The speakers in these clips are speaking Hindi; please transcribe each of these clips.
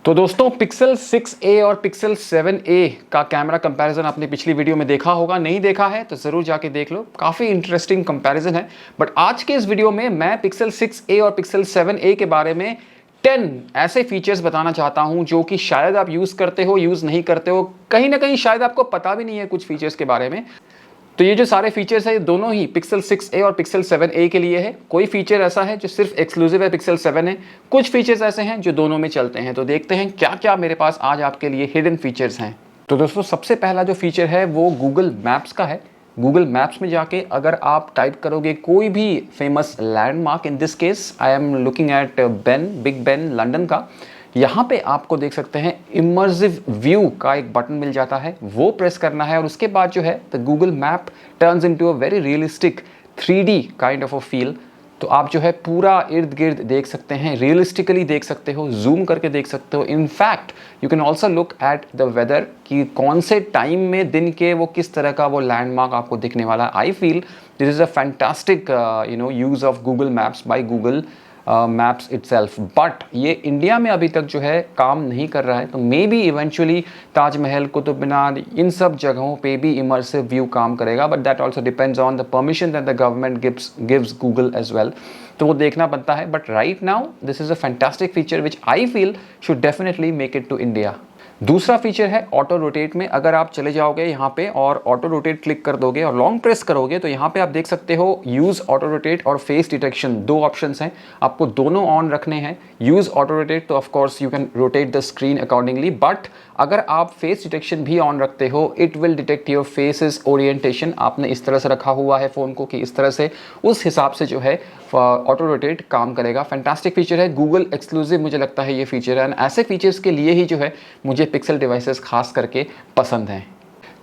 तो दोस्तों पिक्सल 6a और पिक्सल 7a का कैमरा कंपैरिजन आपने पिछली वीडियो में देखा होगा। नहीं देखा है तो ज़रूर जाके देख लो, काफ़ी इंटरेस्टिंग कंपैरिजन है। बट आज के इस वीडियो में मैं पिक्सल 6a और पिक्सल 7a के बारे में 10 ऐसे फीचर्स बताना चाहता हूं जो कि शायद आप यूज़ करते हो, यूज़ नहीं करते हो, कहीं ना कहीं शायद आपको पता भी नहीं है कुछ फीचर्स के बारे में। तो ये जो सारे फीचर्स है दोनों ही पिक्सल 6a और पिक्सल 7a के लिए है। कोई फीचर ऐसा है जो सिर्फ एक्सक्लूसिव है पिक्सल 7 है, कुछ फीचर्स ऐसे हैं जो दोनों में चलते हैं। तो देखते हैं क्या क्या मेरे पास आज आपके लिए हिडन फीचर्स हैं। तो दोस्तों सबसे पहला जो फीचर है वो गूगल मैप्स का है। गूगल मैप्स में जाके अगर आप टाइप करोगे कोई भी famous landmark, in this case I am looking at big Ben London का, यहाँ पे आपको देख सकते हैं इमर्सिव व्यू का एक बटन मिल जाता है, वो प्रेस करना है और उसके बाद जो है the Google map turns into a very realistic 3D kind of a feel. तो आप जो है पूरा इर्द गिर्द देख सकते हैं, रियलिस्टिकली देख सकते हो, जूम करके देख सकते हो। In fact you can also look at the weather कि कौन से टाइम में दिन के वो किस तरह का वो लैंडमार्क आपको दिखने वाला है। I feel this is a fantastic use of Google maps by Google maps itself. But ये इंडिया में अभी तक जो है काम नहीं कर रहा है। तो maybe eventually Taj Mahal, Qutub Minar, इन सब जगहों पे भी इमर्सिव व्यू काम करेगा, but that also depends on the permission that the government gives Google as well. तो वो देखना बनता है। But right now this is a fantastic feature which I feel should definitely make it to India. दूसरा फीचर है ऑटो रोटेट में। अगर आप चले जाओगे यहाँ पे और ऑटो रोटेट क्लिक कर दोगे और लॉन्ग प्रेस करोगे तो यहाँ पे आप देख सकते हो यूज़ ऑटो रोटेट और फेस डिटेक्शन, दो ऑप्शंस हैं, आपको दोनों ऑन रखने हैं। यूज़ ऑटो रोटेट तो of course you can rotate the screen accordingly, but अगर आप फेस डिटेक्शन भी ऑन रखते हो it will detect your faces orientation. आपने इस तरह से रखा हुआ है फ़ोन को कि इस तरह से, उस हिसाब से जो है ऑटो रोटेट काम करेगा। फैंटास्टिक फीचर है, गूगल एक्सक्लूसिव मुझे लगता है ये फीचर है, एंड ऐसे फीचर्स के लिए ही जो है मुझे पिक्सल डिवाइसेस खास करके पसंद हैं।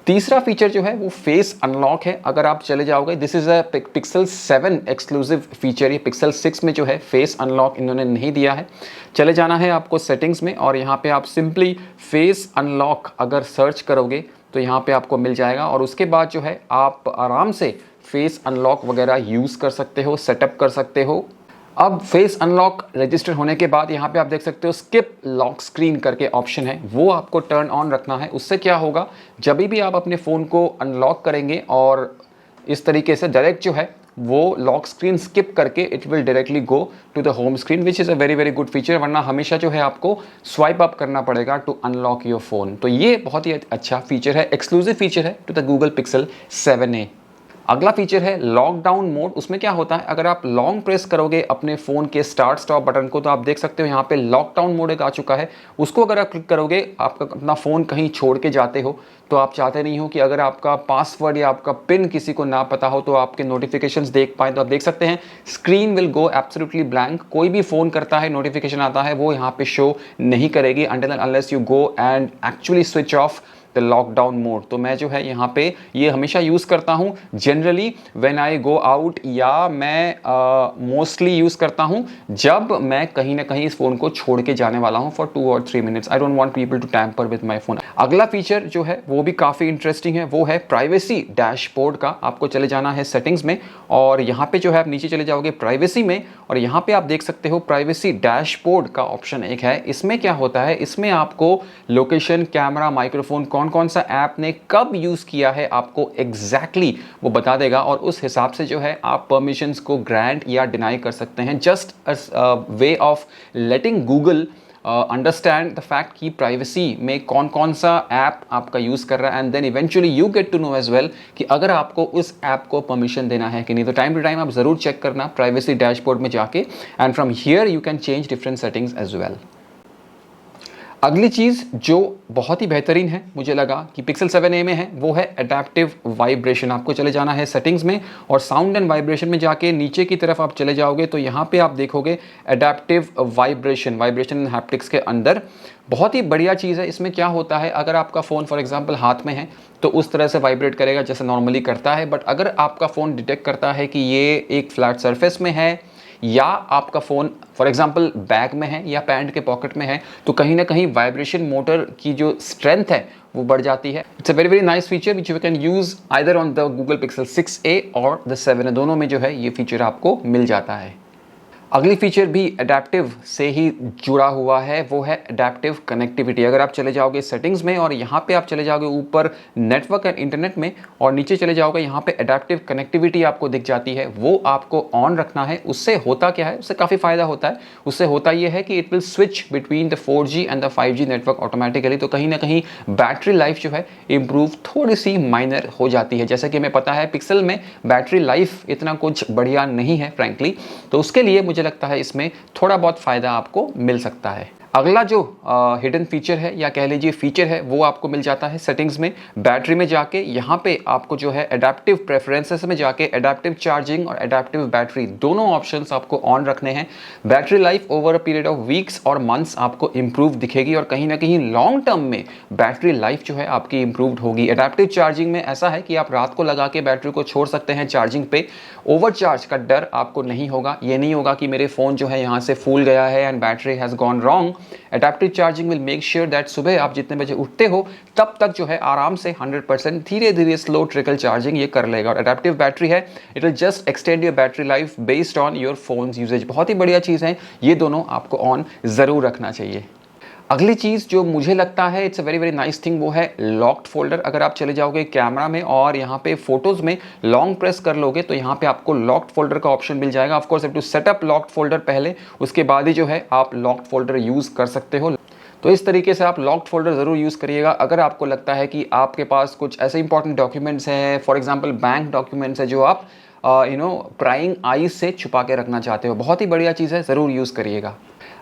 तीसरा फीचर जो है वो फेस अनलॉक है। अगर आप चले जाओगे, this is a pixel 7 exclusive feature. ये पिक्सल 6 में जो है फेस अनलॉक इन्होंने नहीं दिया है। चले जाना है आपको सेटिंग्स में और यहाँ पे आप सिंपली फेस अनलॉक अगर सर्च करोगे तो यहाँ पे आपको मिल जाएगा और उसके बाद जो है आप आराम से फेस अनलॉक वगैरह यूज़ कर सकते हो, सेटअप कर सकते हो। अब फेस अनलॉक रजिस्टर होने के बाद यहाँ पे आप देख सकते हो स्किप लॉक स्क्रीन करके ऑप्शन है, वो आपको टर्न ऑन रखना है। उससे क्या होगा, जब भी आप अपने फ़ोन को अनलॉक करेंगे और इस तरीके से डायरेक्ट जो है वो लॉक स्क्रीन स्किप करके it will directly go to the home screen, which is a very very good feature. वरना हमेशा जो है आपको स्वाइप अप करना पड़ेगा टू अनलॉक योर फ़ोन। तो ये बहुत ही अच्छा फीचर है, एक्सक्लूसिव फीचर है to the Google Pixel 7a। अगला फीचर है लॉकडाउन मोड। उसमें क्या होता है, अगर आप लॉन्ग प्रेस करोगे अपने फ़ोन के स्टार्ट स्टॉप बटन को तो आप देख सकते हो यहाँ पे लॉकडाउन मोड एक आ चुका है। उसको अगर आप क्लिक करोगे, आपका अपना फ़ोन कहीं छोड़ के जाते हो तो आप चाहते नहीं हो कि अगर आपका पासवर्ड या आपका पिन किसी को ना पता हो तो आपके नोटिफिकेशंस देख पाए, तो आप देख सकते हैं screen will go absolutely blank. कोई भी फ़ोन करता है, नोटिफिकेशन आता है, वो यहाँ पे शो नहीं करेगी until and unless you go and actually switch off the lockdown mode. तो मैं जो है यहाँ पे ये हमेशा यूज़ करता हूँ generally when I go out, या मैं मोस्टली यूज़ करता हूँ जब मैं कहीं ना कहीं इस फ़ोन को छोड़ के जाने वाला हूँ फॉर 2 और 3 minutes. I don't want people to tamper with my phone. अगला फीचर जो है वो भी काफ़ी इंटरेस्टिंग है, वो है प्राइवेसी डैशबोर्ड का। आपको चले जाना है सेटिंग्स में और यहाँ पे जो है आप नीचे चले जाओगे प्राइवेसी में और यहाँ पे आप देख सकते हो प्राइवेसी डैशबोर्ड का ऑप्शन एक है। इसमें क्या होता है, इसमें आपको लोकेशन, कैमरा, माइक्रोफोन, कौन सा ऐप ने कब यूज़ किया है आपको एग्जैक्टली वो बता देगा और उस हिसाब से जो है आप परमिशंस को ग्रांट या डिनाई कर सकते हैं। Just way of letting Google understand the fact कि प्राइवेसी में कौन सा ऐप आपका यूज़ कर रहा है, and then eventually you get to know as well कि अगर आपको उस ऐप को परमिशन देना है कि नहीं। तो टाइम टू टाइम आप ज़रूर चेक करना प्राइवेसी डैशबोर्ड में जाके, and from here you can change different settings as well. अगली चीज़ जो बहुत ही बेहतरीन है मुझे लगा कि पिक्सल 7a में है वो है एडेप्टिव वाइब्रेशन। आपको चले जाना है सेटिंग्स में और साउंड एंड वाइब्रेशन में जाके नीचे की तरफ आप चले जाओगे तो यहाँ पे आप देखोगे एडेप्टिव वाइब्रेशन एंड हैप्टिक्स के अंदर। बहुत ही बढ़िया चीज़ है। इसमें क्या होता है, अगर आपका फ़ोन फॉर एग्जांपल हाथ में है तो उस तरह से वाइब्रेट करेगा जैसे नॉर्मली करता है, बट अगर आपका फ़ोन डिटेक्ट करता है कि ये एक फ्लैट सरफेस में है या आपका फ़ोन फॉर एग्जांपल बैग में है या पैंट के पॉकेट में है तो कहीं ना कहीं वाइब्रेशन मोटर की जो स्ट्रेंथ है वो बढ़ जाती है। It's a very very nice feature which you can use either on the Google pixel 6a और द 7a, दोनों में जो है ये फीचर आपको मिल जाता है। अगली फीचर भी एडेप्टिव से ही जुड़ा हुआ है, वो है एडेप्टिव कनेक्टिविटी। अगर आप चले जाओगे सेटिंग्स में और यहाँ पे आप चले जाओगे ऊपर नेटवर्क एंड इंटरनेट में और नीचे चले जाओगे, यहाँ पे एडेप्टिव कनेक्टिविटी आपको दिख जाती है, वो आपको ऑन रखना है। उससे होता क्या है, उससे काफ़ी फ़ायदा होता है। उससे होता ये है कि it will switch between the 4G and the 5G network automatically. तो कहीं ना कहीं बैटरी लाइफ जो है इम्प्रूव थोड़ी सी माइनर हो जाती है। जैसे कि हमें पता है पिक्सल में बैटरी लाइफ इतना कुछ बढ़िया नहीं है फ्रैंकली, तो उसके लिए मुझे लगता है इसमें थोड़ा बहुत फ़ायदा आपको मिल सकता है। अगला जो हिडन फीचर है या कह लीजिए फीचर है, वो आपको मिल जाता है सेटिंग्स में। बैटरी में जाके यहाँ पे आपको जो है एडेप्टिव प्रेफरेंसेस में जाके एडेप्टिव चार्जिंग और एडेप्टिव बैटरी दोनों ऑप्शंस आपको ऑन रखने हैं। Battery life over a period of weeks और मंथ्स आपको इंप्रूव दिखेगी और कहीं ना कहीं लॉन्ग टर्म में बैटरी लाइफ जो है आपकी इंप्रूव्ड होगी। एडेप्टिव चार्जिंग में ऐसा है कि आप रात को लगा के बैटरी को छोड़ सकते हैं चार्जिंग पे। ओवरचार्ज का डर आपको नहीं होगा। ये नहीं होगा कि मेरे फ़ोन जो है यहाँ से फूल गया है and battery has gone wrong. Adaptive charging will make sure that सुबह आप जितने बजे उठते हो तब तक जो है आराम से 100% धीरे धीरे स्लो ट्रिकल चार्जिंग ये कर लेगा। और एडेप्टिव बैटरी है, it will just extend your battery life based on your phone's usage. बहुत ही बढ़िया चीज़ है, ये दोनों आपको ऑन ज़रूर रखना चाहिए। अगली चीज़ जो मुझे लगता है it's a very very nice thing, वो है लॉक्ड फोल्डर। अगर आप चले जाओगे कैमरा में और यहाँ पे फोटोज़ में लॉन्ग प्रेस कर लोगे तो यहाँ पे आपको लॉक्ड फोल्डर का ऑप्शन मिल जाएगा। Of course have to set up locked folder पहले, उसके बाद ही जो है आप लॉक्ड फोल्डर यूज़ कर सकते हो। तो इस तरीके से आप लॉक्ड फोल्डर ज़रूर यूज़ करिएगा अगर आपको लगता है कि आपके पास कुछ ऐसे इंपॉर्टेंट डॉक्यूमेंट्स हैं, फॉर एग्जांपल बैंक डॉक्यूमेंट्स है जो आप प्राइंग आईज से छुपा के रखना चाहते हो। बहुत ही बढ़िया चीज़ है, ज़रूर यूज़ करिएगा।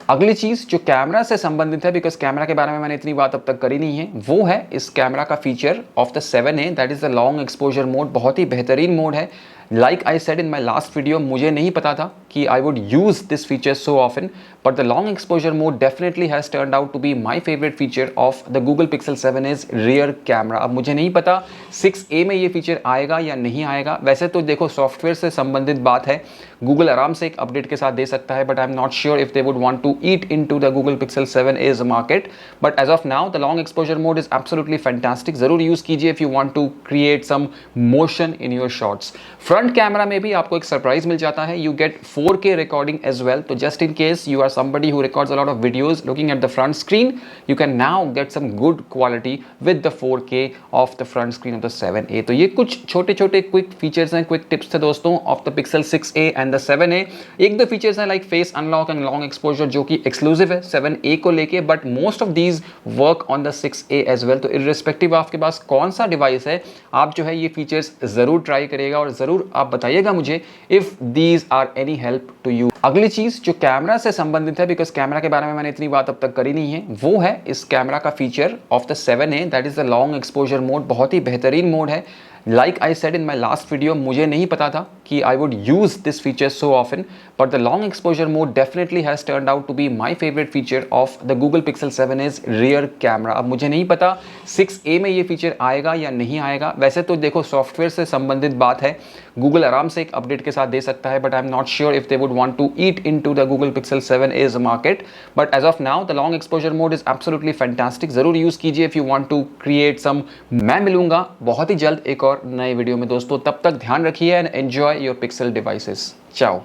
अगली चीज़ जो कैमरा से संबंधित है, बिकॉज कैमरा के बारे में मैंने इतनी बात अब तक करी नहीं है, वो है इस कैमरा का feature of the 7A, that is the long exposure mode. बहुत ही बेहतरीन मोड है। Like I said in my last video, मुझे नहीं पता था कि I would use this feature so often, but the long exposure mode definitely has turned out to be my favourite feature of the Google Pixel 7A's rear camera. अब मुझे नहीं पता 6A में ये फीचर आएगा या नहीं आएगा। वैसे तो देखो सॉफ्टवेयर से संबंधित बात है, गूगल आराम से एक अपडेट के साथ दे सकता है, but I am not sure if they would want to eat into the Google Pixel 7A's market. But as of now the long exposure mode is absolutely fantastic. जरूर यूज़ कीजिए if you want to create some motion in your shots. Front camera में भी आपको एक सरप्राइज मिल जाता है, you get 4K recording as well. तो just in case you are somebody who records a lot of videos looking at the front screen, you can now get some good quality with the 4K of the front screen of the 7A। तो ये कुछ छोटे छोटे क्विक फीचर्स हैं, क्विक टिप्स थे दोस्तों of the Pixel 6A and the 7A। एक दो फीचर्स हैं like face unlock and long exposure जो कि एक्सक्लूसिव है 7A को लेके, but most of these work on the 6A as well. तो इर्रेस्पेक्टिव आपके पास कौन सा डिवाइस है, आप जो है ये फीचर्स जरूर ट्राई करिएगा और जरूर आप बताइएगा मुझे if these are any help to you. अगली चीज जो कैमरा से संबंधित है, बिकॉज कैमरा के बारे में मैंने इतनी बात अब तक करी नहीं है, वो है इस कैमरा का feature of the 7A, that is the long exposure mode. बहुत ही बेहतरीन मोड है। Like I said in my last video, मुझे नहीं पता था कि I would use this feature so often, but the long exposure mode definitely has turned out to be my favourite feature of the Google Pixel 7A's rear camera. अब मुझे नहीं पता 6A में ये फीचर आएगा या नहीं आएगा। वैसे तो देखो सॉफ्टवेयर से संबंधित बात है, गूगल आराम से एक अपडेट के साथ दे सकता है, but I am not sure if they would want to eat into the Google Pixel 7A's market. But as of now the long exposure mode is absolutely fantastic. जरूर यूज़ कीजिए if you want to create some. मैं मिलूंगा बहुत ही जल्द एक और नए वीडियो में दोस्तों, तब तक ध्यान रखिए and enjoy your pixel devices. चाओ।